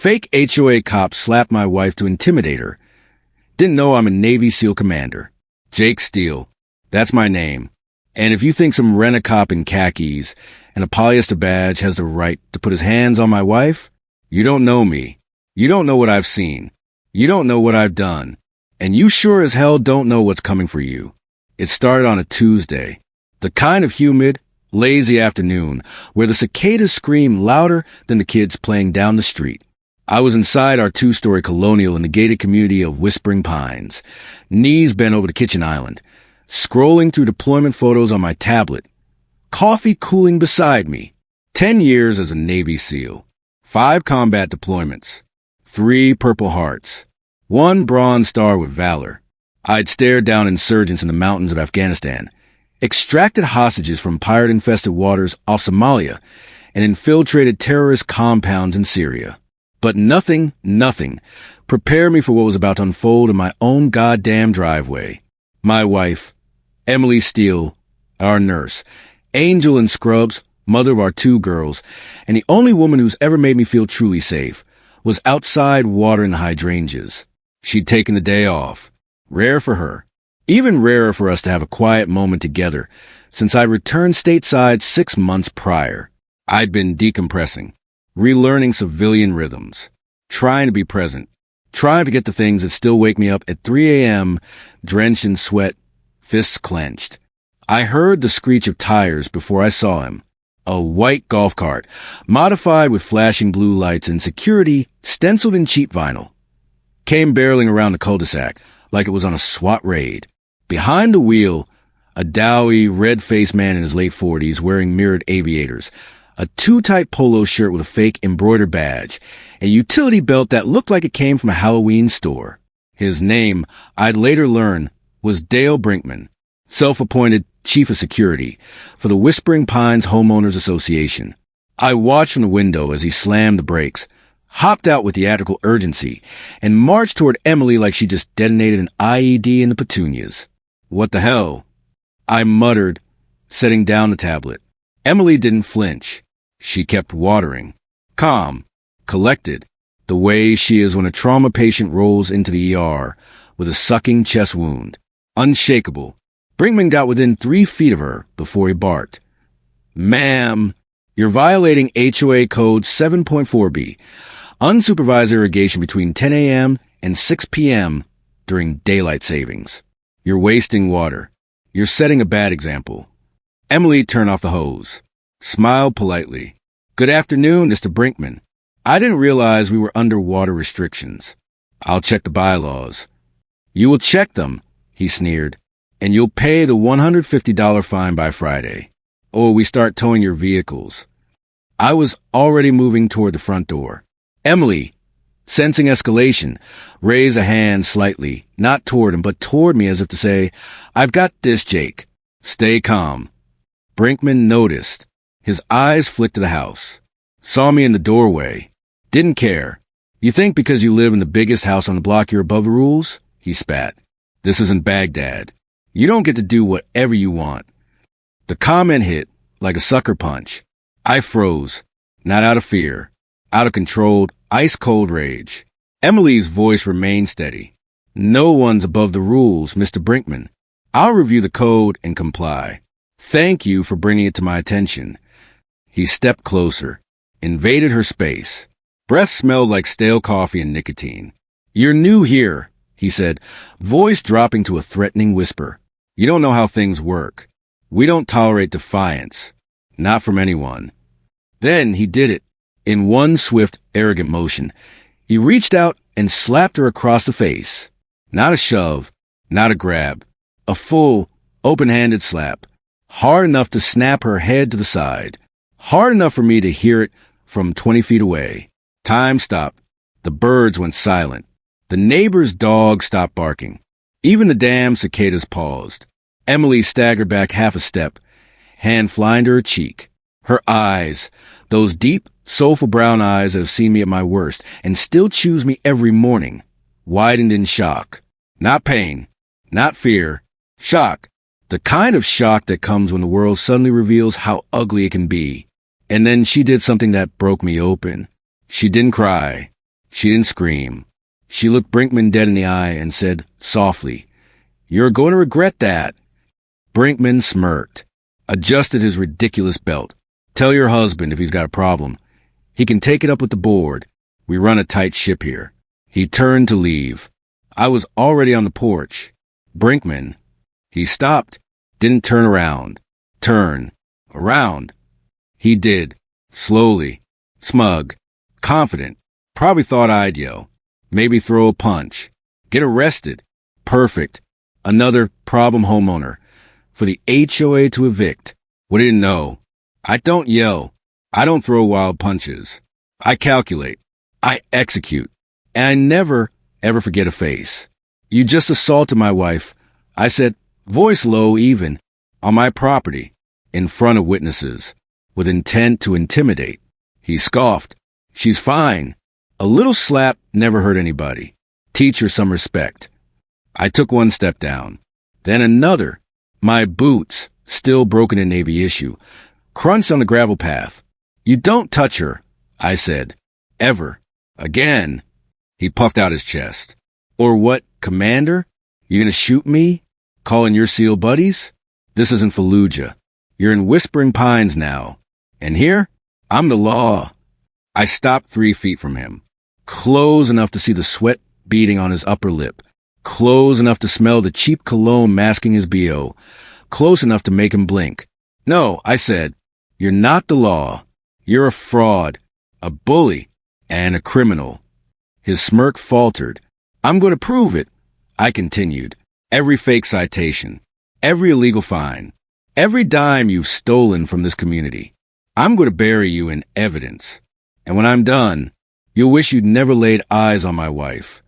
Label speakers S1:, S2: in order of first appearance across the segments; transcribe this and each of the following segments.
S1: Fake HOA cop slapped my wife to intimidate her. Didn't know I'm a Navy SEAL commander. Jake Steele. That's my name. And if you think some rent-a-cop in khakis and a polyester badge has the right to put his hands on my wife, you don't know me. You don't know what I've seen. You don't know what I've done. And you sure as hell don't know what's coming for you. It started on a Tuesday. The kind of humid, lazy afternoon where the cicadas scream louder than the kids playing down the street. I was inside our 2-story colonial in the gated community of Whispering Pines, knees bent over the kitchen island, scrolling through deployment photos on my tablet, coffee cooling beside me. 10 years as a Navy SEAL, 5 combat deployments, 3 Purple Hearts, 1 Bronze Star with Valor. I'd stared down insurgents in the mountains of Afghanistan, extracted hostages from pirate-infested waters off Somalia, and infiltrated terrorist compounds in Syria. But nothing prepared me for what was about to unfold in my own goddamn driveway. My wife, Emily Steele, our nurse, angel in scrubs, mother of our 2 girls, and the only woman who's ever made me feel truly safe, was outside watering the hydrangeas. She'd taken the day off. Rare for her. Even rarer for us to have a quiet moment together, since I'd returned stateside 6 months prior. I'd been decompressing, relearning civilian rhythms, trying to be present, trying to get the things that still wake me up at 3 a.m., drenched in sweat, fists clenched. I heard the screech of tires before I saw him. A white golf cart, modified with flashing blue lights and security stenciled in cheap vinyl, came barreling around the cul-de-sac like it was on a SWAT raid. Behind the wheel, a doughy, red-faced man in his late 40s wearing mirrored aviators, a too-tight polo shirt with a fake embroidered badge, a utility belt that looked like it came from a Halloween store. His name, I'd later learn, was Dale Brinkman, self-appointed chief of security for the Whispering Pines Homeowners Association. I watched from the window as he slammed the brakes, hopped out with theatrical urgency, and marched toward Emily like she just detonated an IED in the petunias. What the hell? I muttered, setting down the tablet. Emily didn't flinch. She kept watering. Calm, collected, the way she is when a trauma patient rolls into the ER with a sucking chest wound. Unshakable. Brinkman got within 3 feet of her before he barked. Ma'am, you're violating HOA Code 7.4b. Unsupervised irrigation between 10 a.m. and 6 p.m. during daylight savings. You're wasting water. You're setting a bad example. Emily turned off the hose, smiled politely. Good afternoon, Mr. Brinkman. I didn't realize we were under water restrictions. I'll check the bylaws. You will check them, he sneered, and you'll pay the $150 fine by Friday, or we start towing your vehicles. I was already moving toward the front door. Emily, sensing escalation, raised a hand slightly, not toward him, but toward me as if to say, I've got this, Jake. Stay calm. Brinkman noticed. His eyes flicked to the house. Saw me in the doorway. Didn't care. You think because you live in the biggest house on the block you're above the rules? He spat. This isn't Baghdad. You don't get to do whatever you want. The comment hit like a sucker punch. I froze, not out of fear, out of controlled, ice-cold rage. Emily's voice remained steady. No one's above the rules, Mr. Brinkman. I'll review the code and comply. Thank you for bringing it to my attention. He stepped closer, invaded her space. Breath smelled like stale coffee and nicotine. You're new here, he said, voice dropping to a threatening whisper. You don't know how things work. We don't tolerate defiance. Not from anyone. Then he did it. In one swift, arrogant motion, he reached out and slapped her across the face. Not a shove, not a grab. A full, open-handed slap. Hard enough to snap her head to the side. Hard enough for me to hear it from 20 feet away. Time stopped. The birds went silent. The neighbor's dog stopped barking. Even the damn cicadas paused. Emily staggered back half a step, hand flying to her cheek. Her eyes, those deep, soulful brown eyes that have seen me at my worst and still choose me every morning, widened in shock. Not pain, not fear. Shock. The kind of shock that comes when the world suddenly reveals how ugly it can be. And then she did something that broke me open. She didn't cry. She didn't scream. She looked Brinkman dead in the eye and said softly, "You're going to regret that." Brinkman smirked, adjusted his ridiculous belt. "Tell your husband if he's got a problem. He can take it up with the board. We run a tight ship here." He turned to leave. I was already on the porch. "Brinkman." He stopped, didn't turn around. Turn. Around. He did. Slowly. Smug. Confident. Probably thought I'd yell. Maybe throw a punch. Get arrested. Perfect. Another problem homeowner. For the HOA to evict. What he didn't know. I don't yell. I don't throw wild punches. I calculate. I execute. And I never, ever forget a face. "You just assaulted my wife," I said, voice low even, "on my property, in front of witnesses, with intent to intimidate." He scoffed. "She's fine. A little slap never hurt anybody. Teach her some respect." I took one step down. Then another. My boots, still broken in Navy issue, crunched on the gravel path. "You don't touch her," I said. "Ever. Again." He puffed out his chest. "Or what, Commander? You gonna shoot me? Calling your SEAL buddies? This isn't Fallujah. You're in Whispering Pines now. And here, I'm the law." I stopped 3 feet from him. Close enough to see the sweat beading on his upper lip. Close enough to smell the cheap cologne masking his BO. Close enough to make him blink. "No," I said. "You're not the law. You're a fraud, a bully, and a criminal." His smirk faltered. "I'm going to prove it," I continued. "Every fake citation, every illegal fine, every dime you've stolen from this community, I'm going to bury you in evidence. And when I'm done, you'll wish you'd never laid eyes on my wife."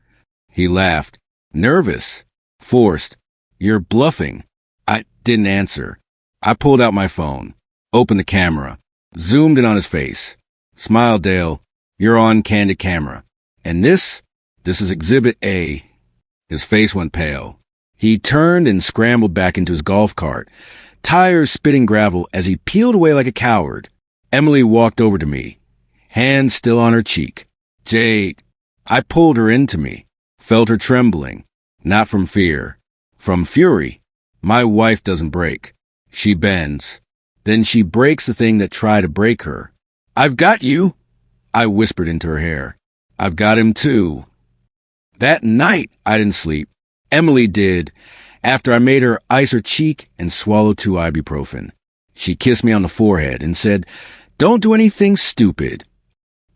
S1: He laughed. Nervous. Forced. "You're bluffing." I didn't answer. I pulled out my phone, opened the camera, zoomed in on his face. "Smile, Dale. You're on candid camera. And this is Exhibit A." His face went pale. He turned and scrambled back into his golf cart, tires spitting gravel as he peeled away like a coward. Emily walked over to me, hand still on her cheek. "Jake." I pulled her into me, felt her trembling, not from fear, from fury. My wife doesn't break. She bends. Then she breaks the thing that tried to break her. "I've got you," I whispered into her hair. "I've got him too." That night, I didn't sleep. Emily did, after I made her ice her cheek and swallow 2 ibuprofen. She kissed me on the forehead and said, "Don't do anything stupid."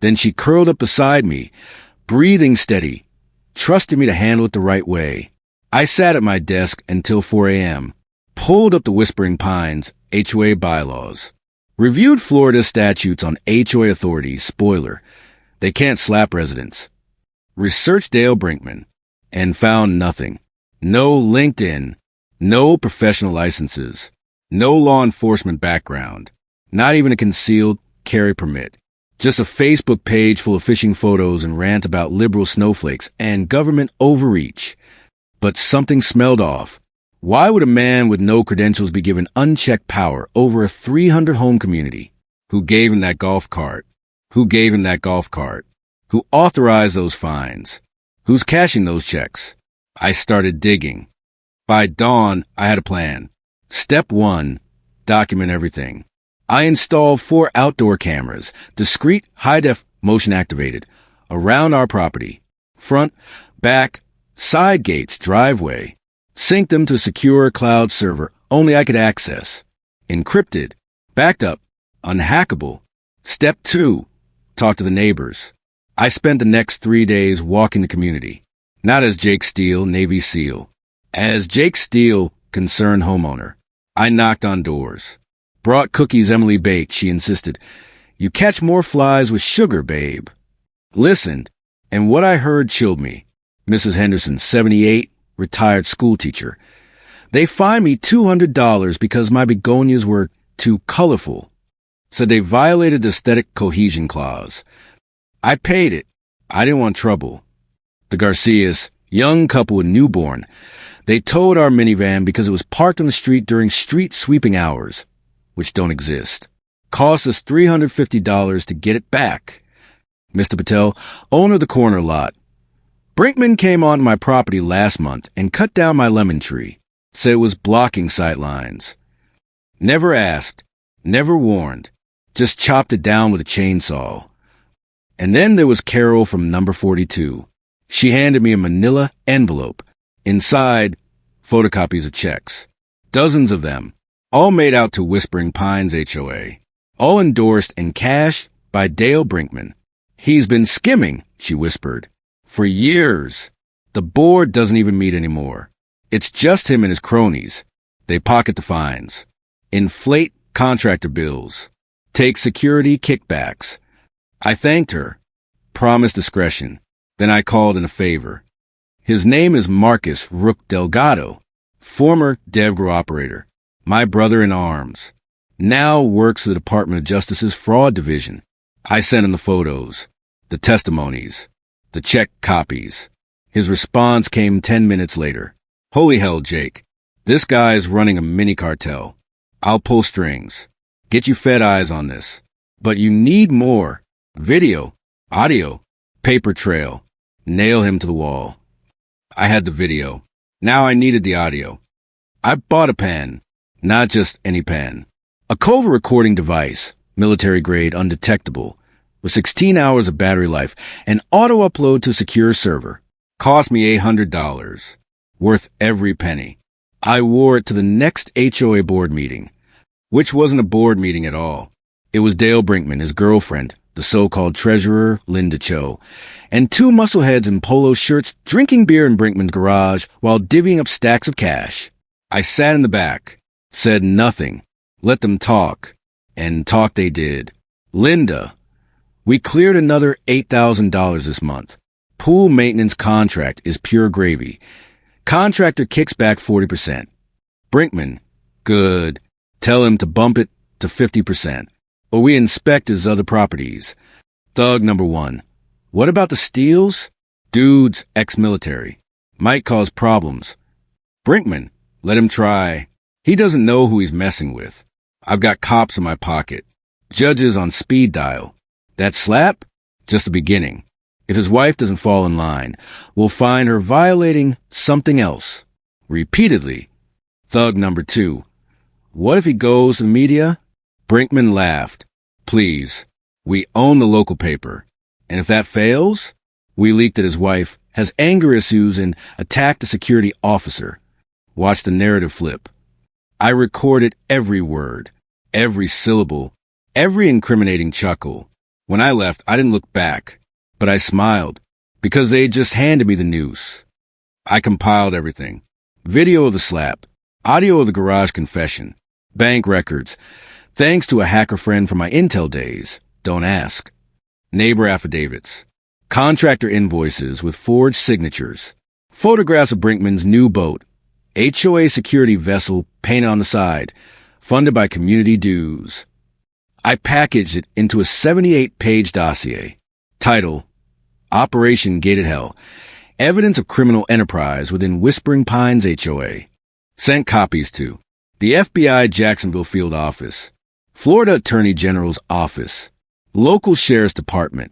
S1: Then she curled up beside me, breathing steady, trusting me to handle it the right way. I sat at my desk until 4 a.m., pulled up the Whispering Pines HOA bylaws, reviewed Florida statutes on HOA authorities, spoiler, they can't slap residents, researched Dale Brinkman, and found nothing. No LinkedIn, no professional licenses, no law enforcement background, not even a concealed carry permit. Just a Facebook page full of fishing photos and rant about liberal snowflakes and government overreach. But something smelled off. Why would a man with no credentials be given unchecked power over a 300-home community? Who gave him that golf cart? Who gave him that golf cart? Who authorized those fines? Who's cashing those checks? I started digging. By dawn, I had a plan. Step 1, document everything. I installed 4 outdoor cameras, discrete, high-def, motion-activated, around our property. Front, back, side gates, driveway. Synced them to a secure cloud server only I could access. Encrypted, backed up, unhackable. Step 2, talk to the neighbors. I spent the next 3 days walking the community. Not as Jake Steele, Navy SEAL. As Jake Steele, concerned homeowner. I knocked on doors. Brought cookies Emily baked, she insisted. "You catch more flies with sugar, babe." Listened, and what I heard chilled me. Mrs. Henderson, 78, retired schoolteacher. "They fined me $200 because my begonias were too colorful." Said they violated the aesthetic cohesion clause. I paid it. I didn't want trouble. The Garcias, young couple with newborn, they towed our minivan because it was parked on the street during street sweeping hours, which don't exist. Cost us $350 to get it back. Mr. Patel, owner of the corner lot. Brinkman came onto my property last month and cut down my lemon tree. Said it was blocking sight lines. Never asked, never warned, just chopped it down with a chainsaw. And then there was Carol from number 42. She handed me a manila envelope. Inside, photocopies of checks. Dozens of them, all made out to Whispering Pines HOA. All endorsed in cash by Dale Brinkman. He's been skimming, she whispered, for years. The board doesn't even meet anymore. It's just him and his cronies. They pocket the fines, inflate contractor bills, take security kickbacks. I thanked her, promised discretion. Then I called in a favor. His name is Marcus Rook Delgado, former DevGrow operator, my brother in arms. Now works for the Department of Justice's Fraud Division. I sent him the photos, the testimonies, the check copies. His response came 10 minutes later. Holy hell, Jake. This guy's running a mini cartel. I'll pull strings. Get you fed eyes on this. But you need more. Video, audio, paper trail. Nail him to the wall. I had the video. Now I needed the audio. I bought a pen. Not just any pen. A Cova recording device, military grade, undetectable, with 16 hours of battery life and auto upload to a secure server. Cost me $800. Worth every penny. I wore it to the next HOA board meeting, which wasn't a board meeting at all. It was Dale Brinkman, his girlfriend, the so-called treasurer, Linda Cho, and two muscleheads in polo shirts drinking beer in Brinkman's garage while divvying up stacks of cash. I sat in the back, said nothing, let them talk, and talk they did. Linda, we cleared another $8,000 this month. Pool maintenance contract is pure gravy. Contractor kicks back 40%. Brinkman, good. Tell him to bump it to 50%. Or we inspect his other properties. Thug number 1. What about the Steeles? Dude's ex-military. Might cause problems. Brinkman, let him try. He doesn't know who he's messing with. I've got cops in my pocket. Judges on speed dial. That slap? Just the beginning. If his wife doesn't fall in line, we'll find her violating something else. Repeatedly. Thug number 2. What if he goes to the media? Brinkman laughed. Please. We own the local paper. And if that fails, we leak that his wife has anger issues and attacked a security officer. Watch the narrative flip. I recorded every word, every syllable, every incriminating chuckle. When I left, I didn't look back, but I smiled because they had just handed me the noose. I compiled everything. Video of the slap, audio of the garage confession, bank records, thanks to a hacker friend from my Intel days. Don't ask. Neighbor affidavits, contractor invoices with forged signatures, photographs of Brinkman's new boat, HOA security vessel painted on the side, funded by community dues. I packaged it into a 78-page dossier. Title, Operation Gated Hell, Evidence of Criminal Enterprise within Whispering Pines HOA. Sent copies to the FBI Jacksonville Field Office, Florida Attorney General's Office, local Sheriff's Department,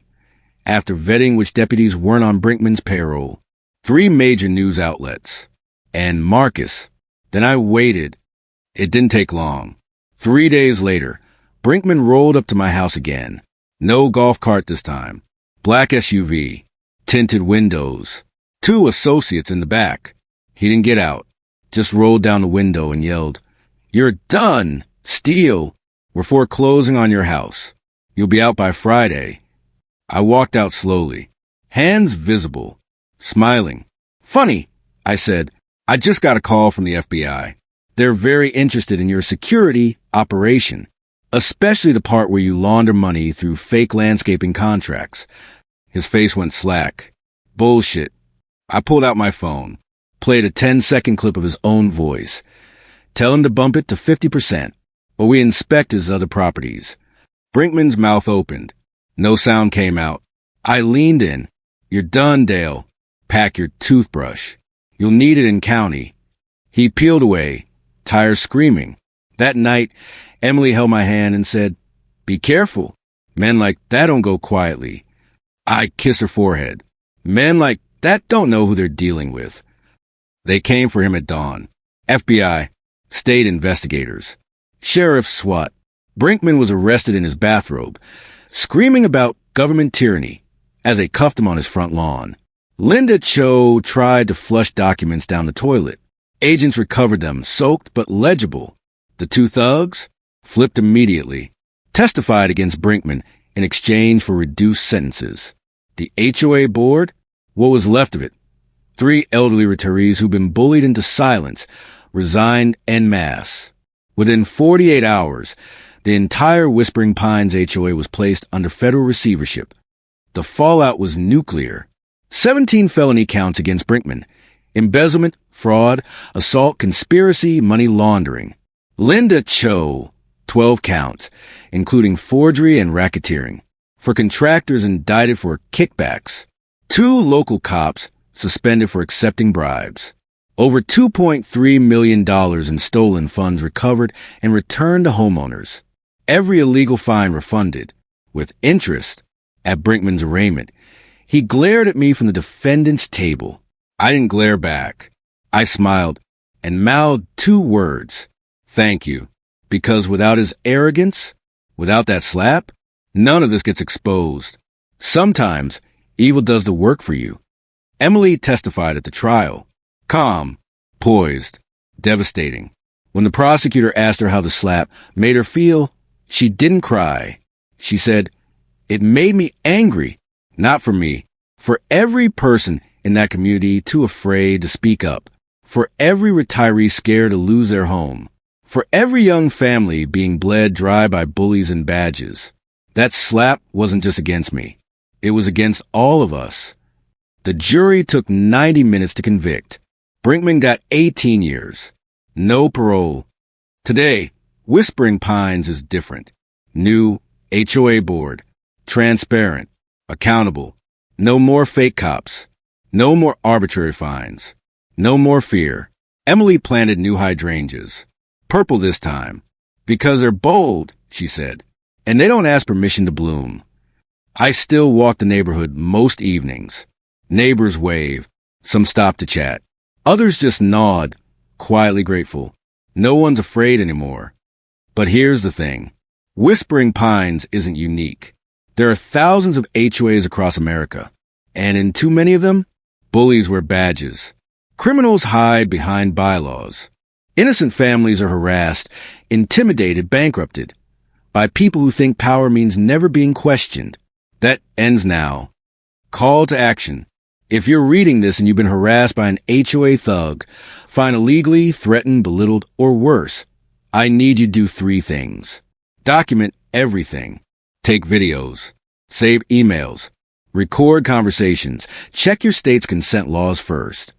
S1: after vetting which deputies weren't on Brinkman's payroll, 3 major news outlets, and Marcus. Then I waited. It didn't take long. 3 days later, Brinkman rolled up to my house again. No golf cart this time. Black SUV, tinted windows, 2 associates in the back. He didn't get out, just rolled down the window and yelled, "You're done, Steele. We're foreclosing on your house. You'll be out by Friday." I walked out slowly, hands visible, smiling. "Funny," I said. "I just got a call from the FBI. They're very interested in your security operation, especially the part where you launder money through fake landscaping contracts." His face went slack. Bullshit. I pulled out my phone, played a 10-second clip of his own voice. Tell him to bump it to 50%, or we inspect his other properties. Brinkman's mouth opened. No sound came out. I leaned in. "You're done, Dale. Pack your toothbrush. You'll need it in county." He peeled away, tired screaming. That night, Emily held my hand and said, "Be careful. Men like that don't go quietly." I kiss her forehead. Men like that don't know who they're dealing with. They came for him at dawn. FBI, state investigators, sheriff, SWAT. Brinkman was arrested in his bathrobe, screaming about government tyranny as they cuffed him on his front lawn. Linda Cho tried to flush documents down the toilet. Agents recovered them, soaked but legible. The two thugs flipped immediately, testified against Brinkman in exchange for reduced sentences. The HOA board, what was left of it, 3 elderly retirees who'd been bullied into silence, resigned en masse. Within 48 hours, the entire Whispering Pines HOA was placed under federal receivership. The fallout was nuclear. 17 felony counts against Brinkman: embezzlement, fraud, assault, conspiracy, money laundering. Linda Cho, 12 counts, including forgery and racketeering, for contractors indicted for kickbacks. 2 local cops suspended for accepting bribes. Over $2.3 million in stolen funds recovered and returned to homeowners. Every illegal fine refunded, with interest. At Brinkman's arraignment, he glared at me from the defendant's table. I didn't glare back. I smiled and mouthed 2 words: thank you. Because without his arrogance, without that slap, none of this gets exposed. Sometimes evil does the work for you. Emily testified at the trial. Calm, poised, devastating. When the prosecutor asked her how the slap made her feel, she didn't cry. She said, "It made me angry, not for me, for every person in that community too afraid to speak up, for every retiree scared to lose their home, for every young family being bled dry by bullies and badges. That slap wasn't just against me. It was against all of us." The jury took 90 minutes to convict. Brinkman got 18 years. No parole. Today, Whispering Pines is different. New HOA board. Transparent. Accountable. No more fake cops. No more arbitrary fines. No more fear. Emily planted new hydrangeas. Purple this time. Because they're bold, she said. And they don't ask permission to bloom. I still walk the neighborhood most evenings. Neighbors wave. Some stop to chat. Others just nod, quietly grateful. No one's afraid anymore. But here's the thing. Whispering Pines isn't unique. There are thousands of HOAs across America. And in too many of them, bullies wear badges. Criminals hide behind bylaws. Innocent families are harassed, intimidated, bankrupted by people who think power means never being questioned. That ends now. Call to action. If you're reading this and you've been harassed by an HOA thug, found illegally, threatened, belittled, or worse, I need you to do 3 things. Document everything. Take videos. Save emails. Record conversations. Check your state's consent laws first.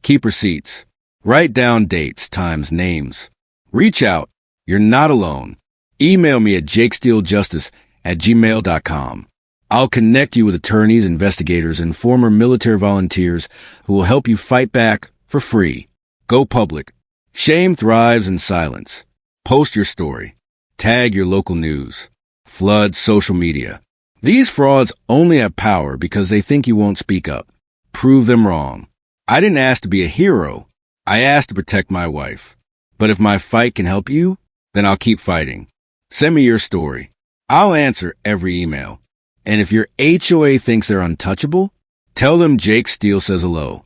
S1: Keep receipts. Write down dates, times, names. Reach out. You're not alone. Email me at jakesteelejustice@gmail.com. I'll connect you with attorneys, investigators, and former military volunteers who will help you fight back for free. Go public. Shame thrives in silence. Post your story. Tag your local news. Flood social media. These frauds only have power because they think you won't speak up. Prove them wrong. I didn't ask to be a hero. I asked to protect my wife. But if my fight can help you, then I'll keep fighting. Send me your story. I'll answer every email. And if your HOA thinks they're untouchable, tell them Jake Steele says hello.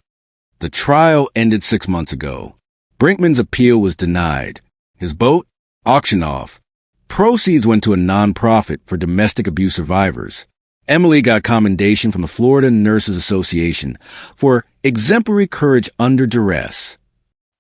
S1: The trial ended 6 months ago. Brinkman's appeal was denied. His boat, auctioned off. Proceeds went to a nonprofit for domestic abuse survivors. Emily got commendation from the Florida Nurses Association for exemplary courage under duress.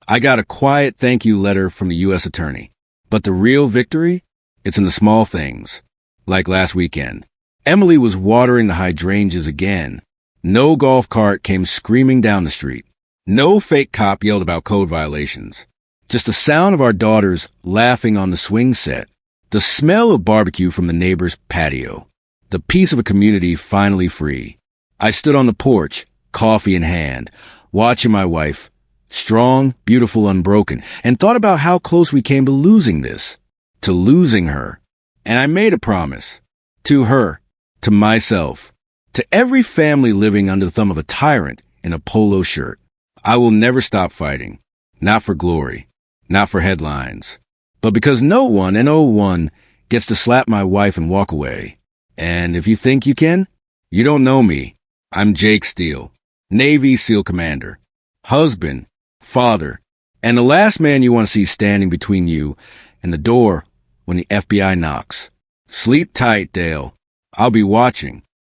S1: I got a quiet thank you letter from the U.S. Attorney. But the real victory? It's in the small things. Like last weekend. Emily was watering the hydrangeas again. No golf cart came screaming down the street. No fake cop yelled about code violations. Just the sound of our daughters laughing on the swing set. The smell of barbecue from the neighbor's patio. The peace of a community finally free. I stood on the porch, coffee in hand, watching my wife, strong, beautiful, unbroken, and thought about how close we came to losing this. To losing her. And I made a promise. To her. To myself. To every family living under the thumb of a tyrant in a polo shirt, I will never stop fighting. Not for glory, not for headlines, but because no one in '01 gets to slap my wife and walk away. And if you think you can, you don't know me. I'm Jake Steele, Navy SEAL Commander, husband, father, and the last man you want to see standing between you and the door when the FBI knocks. Sleep tight, Dale. I'll be watching.